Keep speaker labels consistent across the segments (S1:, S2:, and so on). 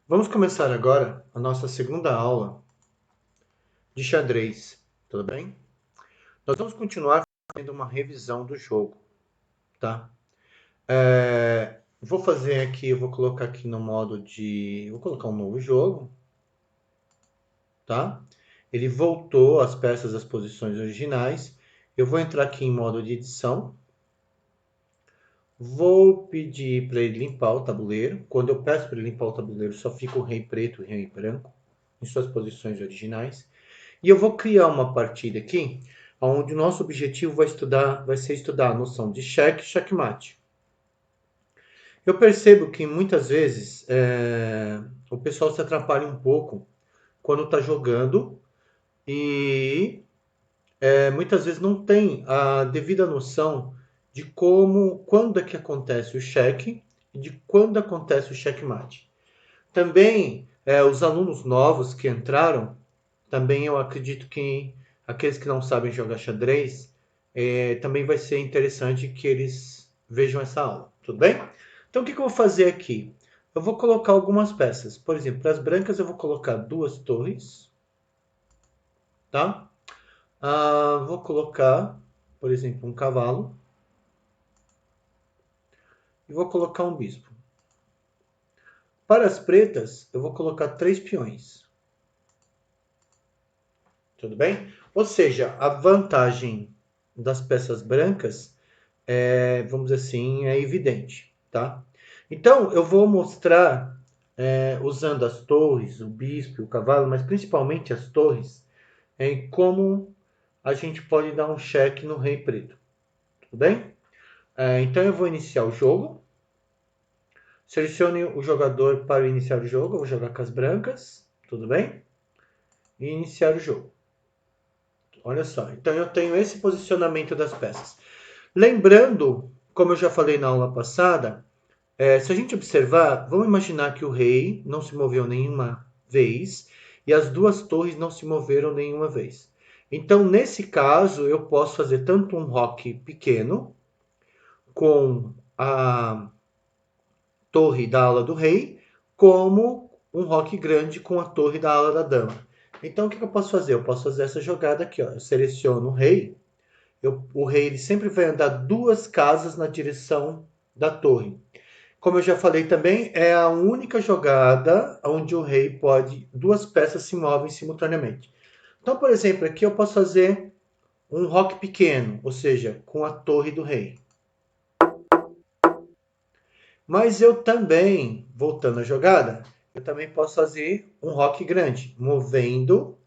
S1: Vamos começar agora a nossa segunda aula de xadrez, tudo bem? Nós vamos continuar fazendo uma revisão do jogo, tá? Vou fazer aqui, eu vou colocar aqui no modo de... Vou colocar um novo jogo, tá? Ele voltou as peças às posições originais. Eu vou entrar aqui em modo de edição. Vou pedir para ele limpar o tabuleiro. Quando eu peço para ele limpar o tabuleiro, só fica o rei preto e o rei branco em suas posições originais. E eu vou criar uma partida aqui, onde o nosso objetivo vai ser estudar a noção de cheque e checkmate. Eu percebo que muitas vezes o pessoal se atrapalha um pouco quando está jogando e muitas vezes não tem a devida noção de quando é que acontece o cheque e de quando acontece o checkmate. Também os alunos novos que entraram, também eu acredito que aqueles que não sabem jogar xadrez, também vai ser interessante que eles vejam essa aula, tudo bem? Então o que eu vou fazer aqui? Eu vou colocar algumas peças. Por exemplo, para as brancas eu vou colocar duas torres, tá? Vou colocar, por exemplo, um cavalo e vou colocar um bispo. Para as pretas, eu vou colocar 3 peões. Tudo bem? Ou seja, a vantagem das peças brancas vamos dizer assim, é evidente, tá? Então, eu vou mostrar, usando as torres, o bispo e o cavalo, mas principalmente as torres, em como a gente pode dar um cheque no rei preto, tudo bem? Então, eu vou iniciar o jogo. Selecione o jogador para iniciar o jogo. Eu vou jogar com as brancas, tudo bem? E iniciar o jogo. Olha só, então eu tenho esse posicionamento das peças. Lembrando, como eu já falei na aula passada, se a gente observar, vamos imaginar que o rei não se moveu nenhuma vez e as duas torres não se moveram nenhuma vez. Então, nesse caso, eu posso fazer tanto um roque pequeno com a torre da ala do rei, como um roque grande com a torre da ala da dama. Então, o que eu posso fazer? Eu posso fazer essa jogada aqui. Ó. Eu seleciono o rei. O rei ele sempre vai andar duas casas na direção da torre. Como eu já falei também, é a única jogada onde o rei pode, duas peças se movem simultaneamente. Então, por exemplo, aqui eu posso fazer um roque pequeno, ou seja, com a torre do rei. Mas eu também, voltando à jogada, eu também posso fazer um roque grande, movendo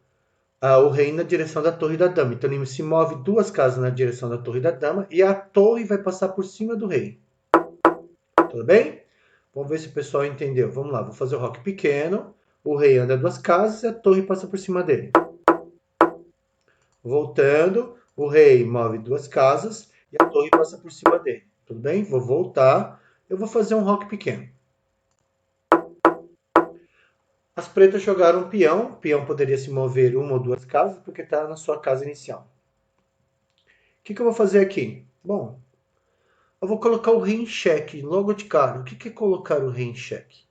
S1: o rei na direção da torre da dama. Então ele se move duas casas na direção da torre da dama e a torre vai passar por cima do rei. Tudo bem? Vamos ver se o pessoal entendeu. Vamos lá, vou fazer o roque pequeno. O rei anda duas casas e a torre passa por cima dele. Voltando, o rei move duas casas e a torre passa por cima dele. Tudo bem? Vou voltar. Eu vou fazer um roque pequeno. As pretas jogaram um peão. O peão poderia se mover uma ou duas casas porque está na sua casa inicial. O que eu vou fazer aqui? Bom, eu vou colocar o rei em xeque logo de cara. O que é colocar o rei em xeque?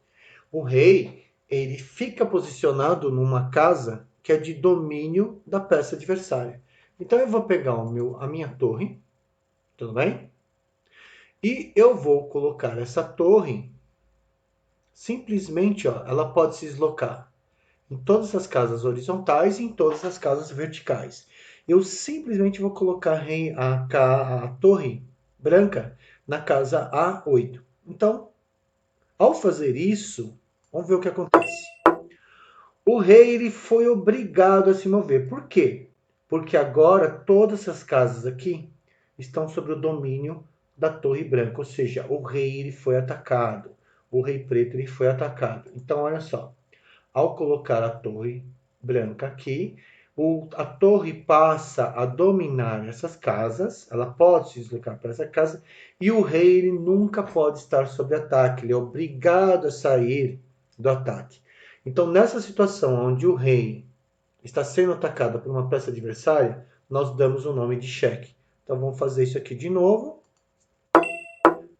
S1: O rei, ele fica posicionado numa casa que é de domínio da peça adversária. Então eu vou pegar a minha torre, tudo bem? E eu vou colocar essa torre, simplesmente, ó, ela pode se deslocar em todas as casas horizontais e em todas as casas verticais. Eu simplesmente vou colocar a torre branca na casa A8. Então, ao fazer isso, vamos ver o que acontece. O rei ele foi obrigado a se mover. Por quê? Porque agora todas essas casas aqui estão sob o domínio da Torre Branca, ou seja, o rei ele foi atacado, o rei preto ele foi atacado. Então, olha só, ao colocar a Torre Branca aqui, a torre passa a dominar essas casas, ela pode se deslocar para essa casa, e o rei ele nunca pode estar sob ataque, ele é obrigado a sair do ataque. Então, nessa situação onde o rei está sendo atacado por uma peça adversária, nós damos o nome de cheque. Então, vamos fazer isso aqui de novo.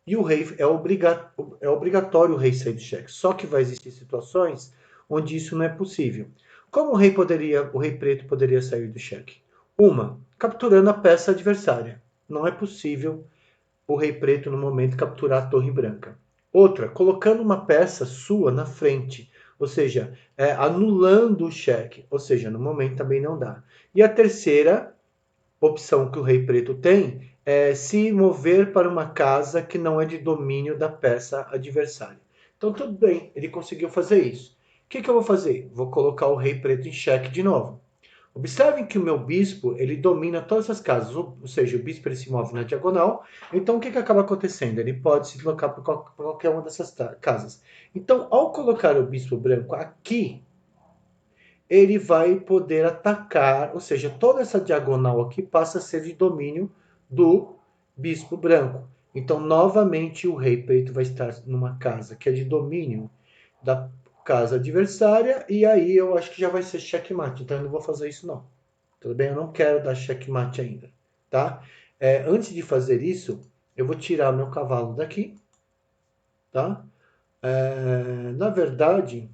S1: e o rei é obrigatório o rei sair do cheque. Só que vai existir situações onde isso não é possível. Como o rei preto poderia sair do cheque? Uma, capturando a peça adversária. Não é possível o rei preto no momento capturar a torre branca. Outra, colocando uma peça sua na frente, ou seja, anulando o cheque, ou seja, no momento também não dá. E a terceira opção que o rei preto tem é se mover para uma casa que não é de domínio da peça adversária. Então tudo bem, ele conseguiu fazer isso. O que eu vou fazer? Vou colocar o rei preto em xeque de novo. Observem que o meu bispo ele domina todas as casas, ou seja, o bispo ele se move na diagonal. Então o que acaba acontecendo? Ele pode se deslocar para qualquer uma dessas casas. Então, ao colocar o bispo branco aqui, ele vai poder atacar, ou seja, toda essa diagonal aqui passa a ser de domínio do bispo branco. Então, novamente, o rei preto vai estar numa casa que é de domínio da casa adversária, e aí eu acho que já vai ser checkmate, então eu não vou fazer isso não. Tudo bem? Eu não quero dar checkmate ainda, tá? Antes de fazer isso, eu vou tirar meu cavalo daqui, tá? Na verdade,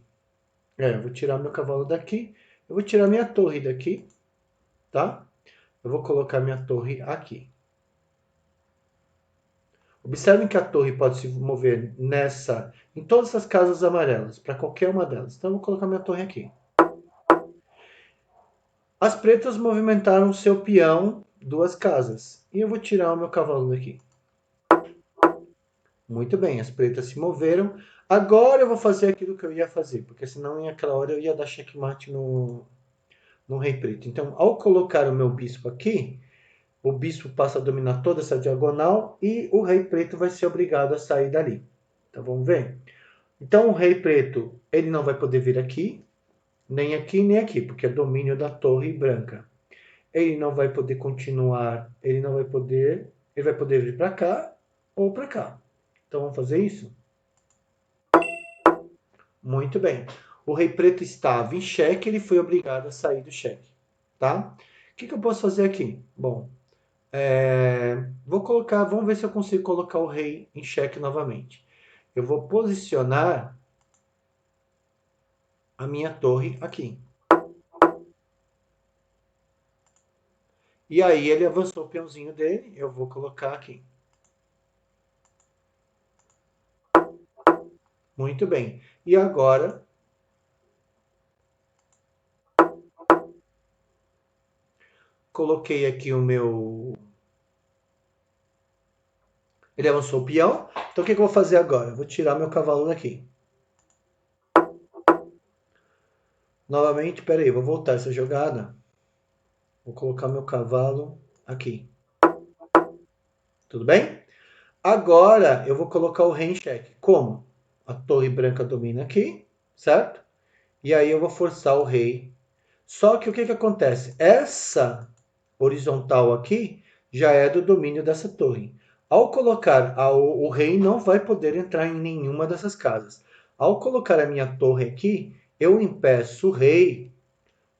S1: eu vou tirar meu cavalo daqui, eu vou tirar minha torre daqui, tá? Eu vou colocar minha torre aqui. Observem que a torre pode se mover em todas as casas amarelas, para qualquer uma delas. Então eu vou colocar minha torre aqui. As pretas movimentaram seu peão duas casas. E eu vou tirar o meu cavalo daqui. Muito bem, as pretas se moveram. Agora eu vou fazer aquilo que eu ia fazer, porque senão em aquela hora eu ia dar checkmate no rei preto. Então, ao colocar o meu bispo aqui, o bispo passa a dominar toda essa diagonal e o rei preto vai ser obrigado a sair dali. Então vamos ver? Então o rei preto ele não vai poder vir aqui, nem aqui, porque é domínio da torre branca. Ele não vai poder continuar, ele vai poder vir para cá ou para cá. Então vamos fazer isso? Muito bem. O rei preto estava em xeque, ele foi obrigado a sair do xeque, tá? O que eu posso fazer aqui? Bom, vamos ver se eu consigo colocar o rei em xeque novamente. Eu vou posicionar a minha torre aqui. E aí ele avançou o peãozinho dele, eu vou colocar aqui. Muito bem. E agora, coloquei aqui o meu... Ele avançou o peão. Então o que eu vou fazer agora? Eu vou tirar meu cavalo daqui. Novamente, peraí, vou voltar essa jogada. Vou colocar meu cavalo aqui. Tudo bem? Agora eu vou colocar o rei em xeque. Como? A torre branca domina aqui, certo? E aí eu vou forçar o rei. Só que o que acontece? Essa horizontal aqui já é do domínio dessa torre. Ao colocar, o rei não vai poder entrar em nenhuma dessas casas. Ao colocar a minha torre aqui, eu impeço o rei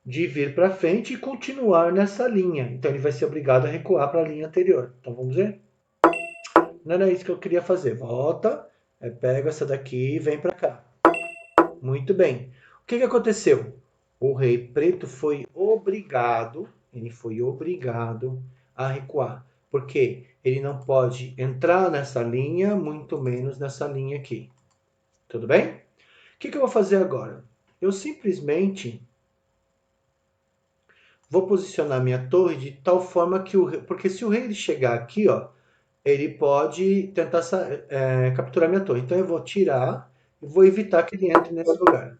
S1: de vir para frente e continuar nessa linha. Então ele vai ser obrigado a recuar para a linha anterior. Então vamos ver? Não era isso que eu queria fazer. Volta, pega essa daqui e vem para cá. Muito bem. O que aconteceu? O rei preto ele foi obrigado a recuar. Porque ele não pode entrar nessa linha, muito menos nessa linha aqui. Tudo bem? O que eu vou fazer agora? Eu simplesmente vou posicionar minha torre de tal forma que porque se o rei chegar aqui, ó, ele pode tentar capturar minha torre. Então eu vou tirar e vou evitar que ele entre nesse lugar.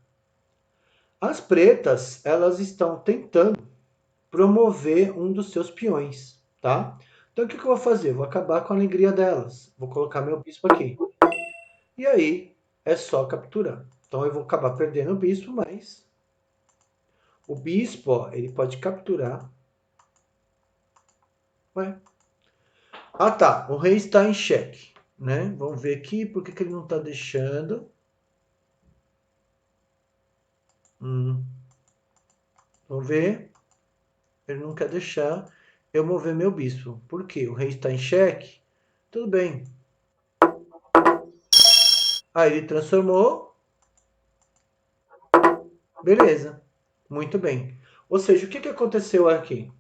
S1: As pretas, elas estão tentando promover um dos seus peões, tá? Então o que eu vou fazer? Vou acabar com a alegria delas. Vou colocar meu bispo aqui. E aí é só capturar. Então eu vou acabar perdendo o bispo, mas o bispo, ó, ele pode capturar. Ué? Ah, tá. O rei está em xeque, né? Vamos ver aqui por que ele não está deixando. Vamos ver. Ele não quer deixar eu mover meu bispo. Por quê? O rei está em xeque? Tudo bem. Aí ele transformou. Beleza. Muito bem. Ou seja, o que aconteceu aqui?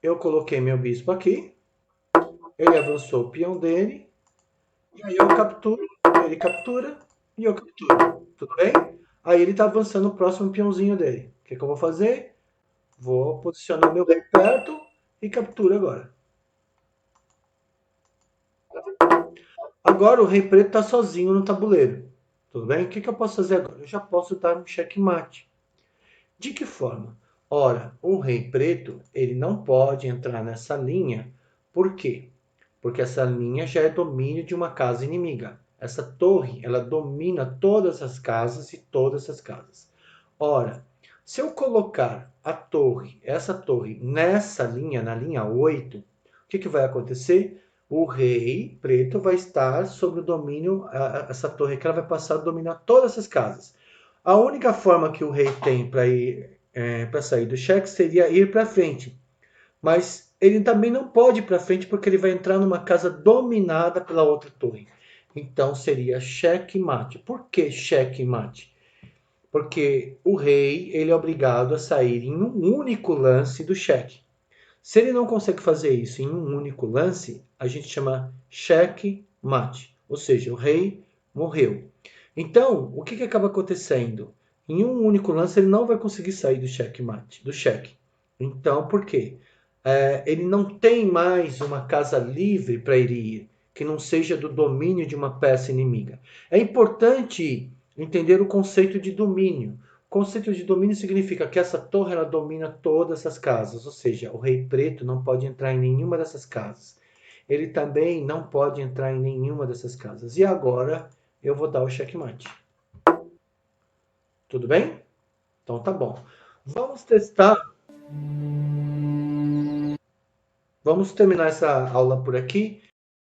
S1: Eu coloquei meu bispo aqui. Ele avançou o peão dele. E aí eu capturo. Ele captura. E eu capturo. Tudo bem? Aí ele está avançando o próximo peãozinho dele. O que eu vou fazer? Vou posicionar meu rei perto e captura agora. Agora o rei preto está sozinho no tabuleiro. Tudo bem? O que eu posso fazer agora? Eu já posso dar um checkmate. De que forma? Ora, o rei preto ele não pode entrar nessa linha. Por quê? Porque essa linha já é domínio de uma casa inimiga. Essa torre, ela domina todas as casas e todas as casas. Ora, se eu colocar a torre, essa torre nessa linha, na linha 8, o que vai acontecer? O rei preto vai estar sob o domínio, essa torre que ela vai passar a dominar todas essas casas. A única forma que o rei tem para ir para sair do cheque seria ir para frente. Mas ele também não pode ir para frente porque ele vai entrar numa casa dominada pela outra torre. Então seria checkmate. Por que checkmate? Porque o rei ele é obrigado a sair em um único lance do cheque. Se ele não consegue fazer isso em um único lance, a gente chama checkmate. Ou seja, o rei morreu. Então, o que acaba acontecendo? Em um único lance, ele não vai conseguir sair do checkmate, do cheque. Então, por quê? Ele não tem mais uma casa livre para ele ir, que não seja do domínio de uma peça inimiga. É importante entender o conceito de domínio. O conceito de domínio significa que essa torre ela domina todas as casas, ou seja, o rei preto não pode entrar em nenhuma dessas casas. Ele também não pode entrar em nenhuma dessas casas. E agora eu vou dar o checkmate. Tudo bem? Então tá bom. Vamos testar. Vamos terminar essa aula por aqui.